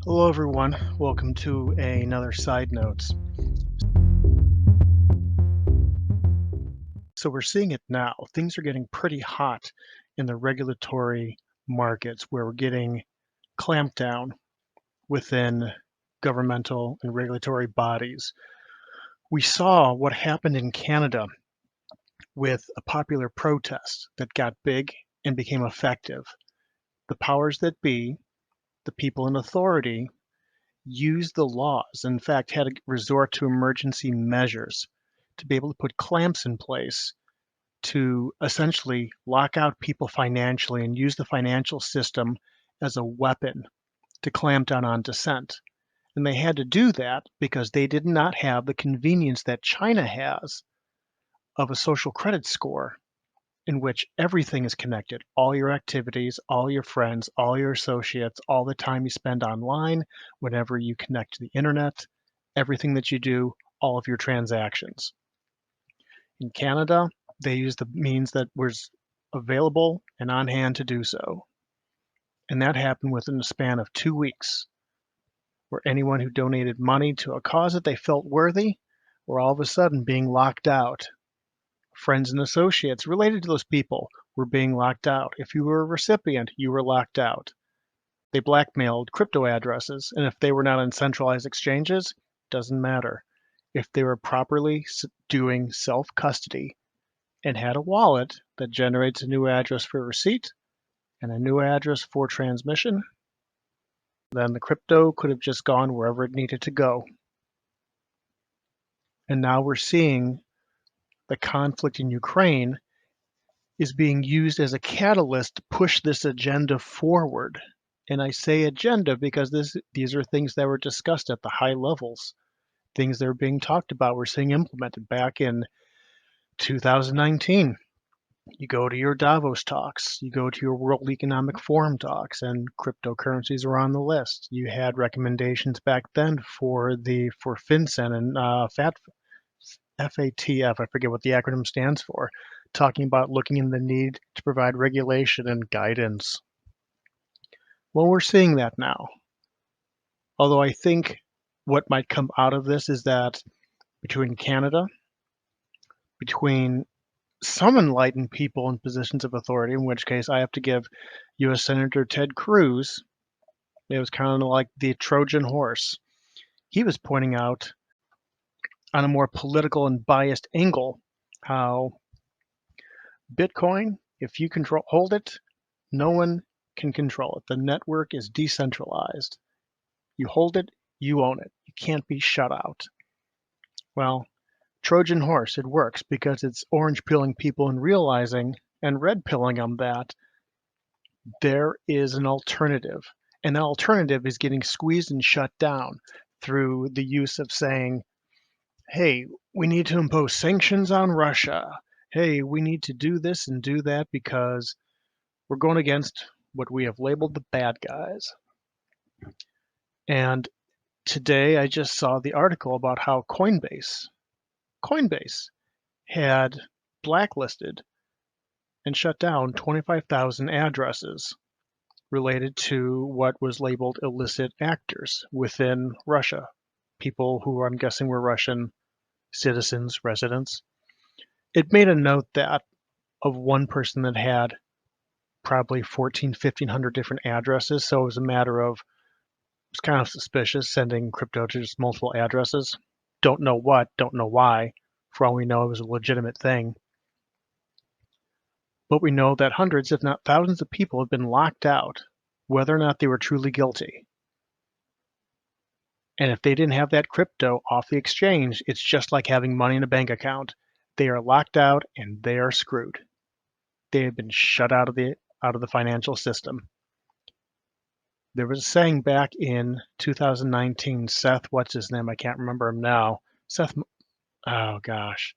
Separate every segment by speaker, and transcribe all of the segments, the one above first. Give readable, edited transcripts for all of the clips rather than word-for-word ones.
Speaker 1: Hello everyone, welcome to another Side Notes. So we're seeing it now. Things are getting pretty hot in the regulatory markets where we're getting clamped down within governmental and regulatory bodies. We saw what happened in Canada with a popular protest that got big and became effective. The powers that be, the people in authority, used the laws, in fact, had to resort to emergency measures to be able to put clamps in place to essentially lock out people financially and use the financial system as a weapon to clamp down on dissent. And they had to do that because they did not have the convenience that China has of a social credit score in which everything is connected. All your activities, all your friends, all your associates, all the time you spend online, whenever you connect to the internet, everything that you do, all of your transactions. In Canada, they used the means that was available and on hand to do so. And that happened within a span of 2 weeks, where anyone who donated money to a cause that they felt worthy were all of a sudden being locked out. Friends and associates related to those people were being locked out. If you were a recipient, you were locked out. They blackmailed crypto addresses, and if they were not on centralized exchanges, doesn't matter. If they were properly doing self-custody and had a wallet that generates a new address for receipt and a new address for transmission, then the crypto could have just gone wherever it needed to go. And now we're seeing the conflict in Ukraine is being used as a catalyst to push this agenda forward. And I say agenda because these are things that were discussed at the high levels, things that are being talked about, we're seeing implemented back in 2019. You go to your Davos talks, you go to your World Economic Forum talks, and cryptocurrencies are on the list. You had recommendations back then for FinCEN and FATF, I forget what the acronym stands for, talking about looking in the need to provide regulation and guidance. Well, we're seeing that now. Although I think what might come out of this is that between Canada, between some enlightened people in positions of authority, in which case I have to give U.S. Senator Ted Cruz, it was kind of like the Trojan horse. He was pointing out on a more political and biased angle how Bitcoin, if you hold it, no one can control it. The network is decentralized. You hold it, you own it. You can't be shut out. Well, Trojan horse, it works because it's orange pilling people and realizing and red pilling them that there is an alternative. And that alternative is getting squeezed and shut down through the use of saying, hey, we need to impose sanctions on Russia. Hey, we need to do this and do that because we're going against what we have labeled the bad guys. And today I just saw the article about how Coinbase had blacklisted and shut down 25,000 addresses related to what was labeled illicit actors within Russia. People who I'm guessing were Russian citizens, residents. It made a note that of one person that had probably 1,500 different addresses. So it was a matter of, it's kind of suspicious sending crypto to just multiple addresses. Don't know what, don't know why. For all we know, it was a legitimate thing. But we know that hundreds, if not thousands of people have been locked out, whether or not they were truly guilty. And if they didn't have that crypto off the exchange, it's just like having money in a bank account. They are locked out and they are screwed. They have been shut out of the financial system. There was a saying back in 2019, Seth, what's his name? I can't remember him now. Seth, oh gosh.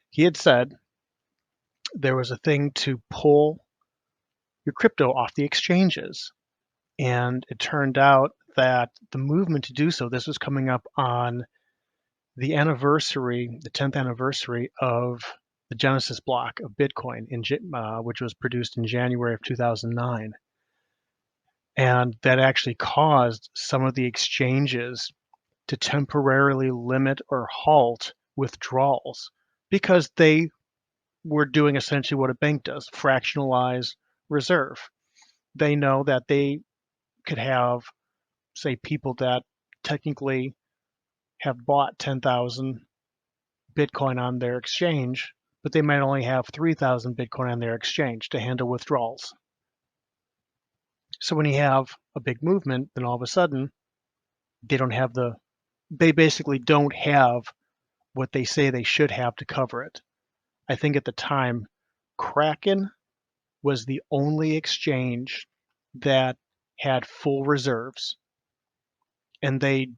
Speaker 1: He had said there was a thing to pull your crypto off the exchanges. And it turned out that the movement to do so, this was coming up on the anniversary, the 10th anniversary of the Genesis block of Bitcoin, which was produced in January of 2009. And that actually caused some of the exchanges to temporarily limit or halt withdrawals because they were doing essentially what a bank does, fractionalize reserve. They know that they could have, say, people that technically have bought 10,000 Bitcoin on their exchange, but they might only have 3,000 Bitcoin on their exchange to handle withdrawals. So when you have a big movement, then all of a sudden they basically don't have what they say they should have to cover it. I think at the time, Kraken was the only exchange that had full reserves, and they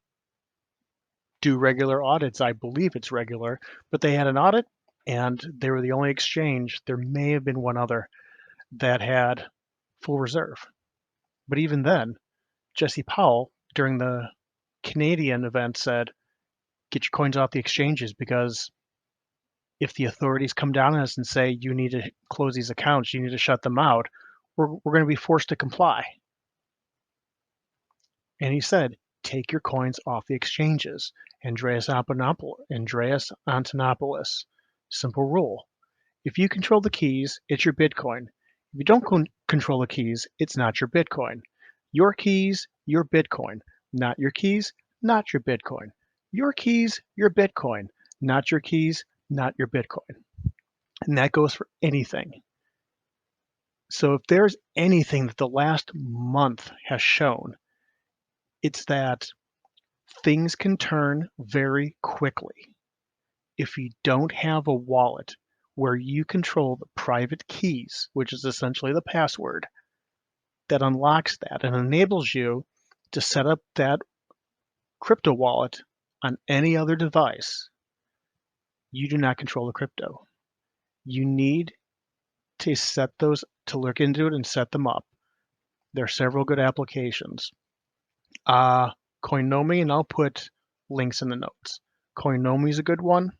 Speaker 1: do regular audits. I believe it's regular, but they had an audit and they were the only exchange. There may have been one other that had full reserve. But even then, Jesse Powell during the Canadian event said, get your coins off the exchanges, because if the authorities come down on us and say you need to close these accounts, you need to shut them out, we're going to be forced to comply. And he said, take your coins off the exchanges. Andreas Antonopoulos. Simple rule. If you control the keys, it's your Bitcoin. If you don't control the keys, it's not your Bitcoin. Your keys, your Bitcoin. Not your keys, not your Bitcoin. Your keys, your Bitcoin. Not your keys, not your Bitcoin. And that goes for anything. So if there's anything that the last month has shown, it's that things can turn very quickly if you don't have a wallet where you control the private keys, which is essentially the password, that unlocks that and enables you to set up that crypto wallet on any other device. You do not control the crypto. You need to look into it and set them up. There are several good applications. Coinomi, and I'll put links in the notes. Coinomi is a good one.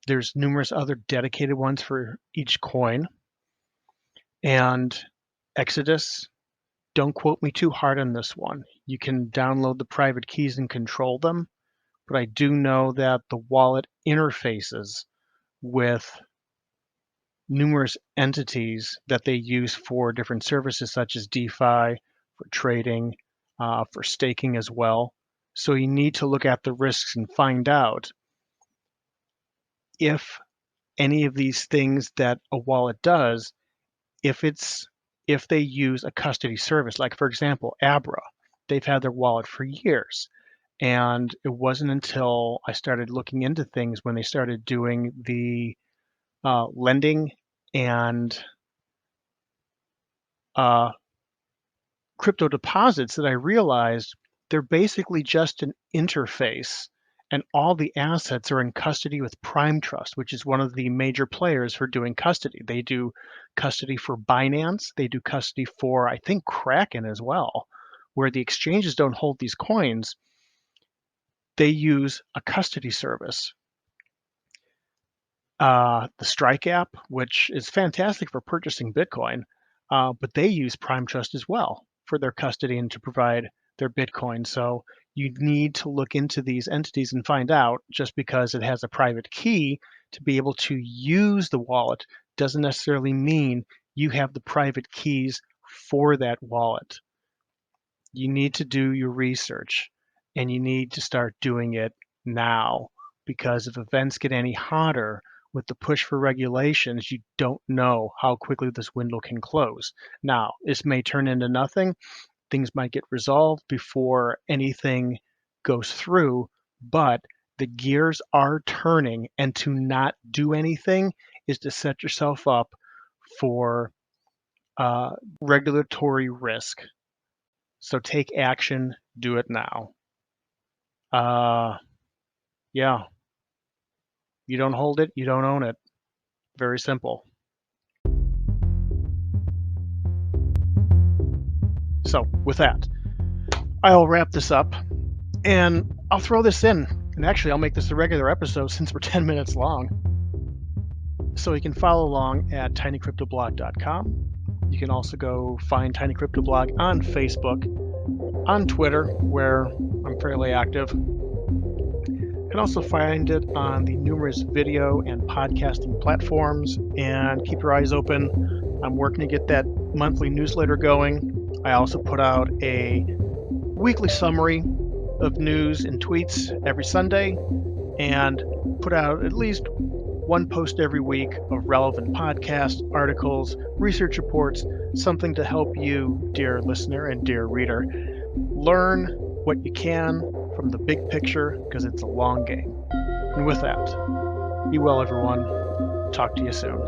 Speaker 1: There's numerous other dedicated ones for each coin. And Exodus, don't quote me too hard on this one. You can download the private keys and control them, but I do know that the wallet interfaces with numerous entities that they use for different services such as DeFi, for trading, for staking as well. So you need to look at the risks and find out if any of these things that a wallet does, if they use a custody service. Like for example, Abra, they've had their wallet for years. And it wasn't until I started looking into things when they started doing the lending and crypto deposits that I realized they're basically just an interface, and all the assets are in custody with Prime Trust, which is one of the major players for doing custody. They do custody for Binance. They do custody for, I think, Kraken as well, where the exchanges don't hold these coins. They use a custody service. The Strike app, which is fantastic for purchasing Bitcoin, but they use Prime Trust as well for their custody and to provide their Bitcoin. So you need to look into these entities and find out, just because it has a private key to be able to use the wallet doesn't necessarily mean you have the private keys for that wallet. You need to do your research, and you need to start doing it now, because if events get any hotter with the push for regulations, you don't know how quickly this window can close. Now, this may turn into nothing. Things might get resolved before anything goes through, but the gears are turning, and to not do anything is to set yourself up for regulatory risk. So take action, do it now. Yeah, you don't hold it, you don't own it. Very simple. So with that, I'll wrap this up and I'll throw this in. And actually, I'll make this a regular episode since we're 10 minutes long. So you can follow along at TINYCRYPTOBLOG.com. You can also go find TinyCryptoBlog on Facebook, on Twitter, where I'm fairly active. You can also find it on the numerous video and podcasting platforms, and keep your eyes open. I'm working to get that monthly newsletter going. I also put out a weekly summary of news and tweets every Sunday, and put out at least one post every week of relevant podcasts, articles, research reports, something to help you, dear listener and dear reader, learn what you can from the big picture, because it's a long game. And with that, be well, everyone. Talk to you soon.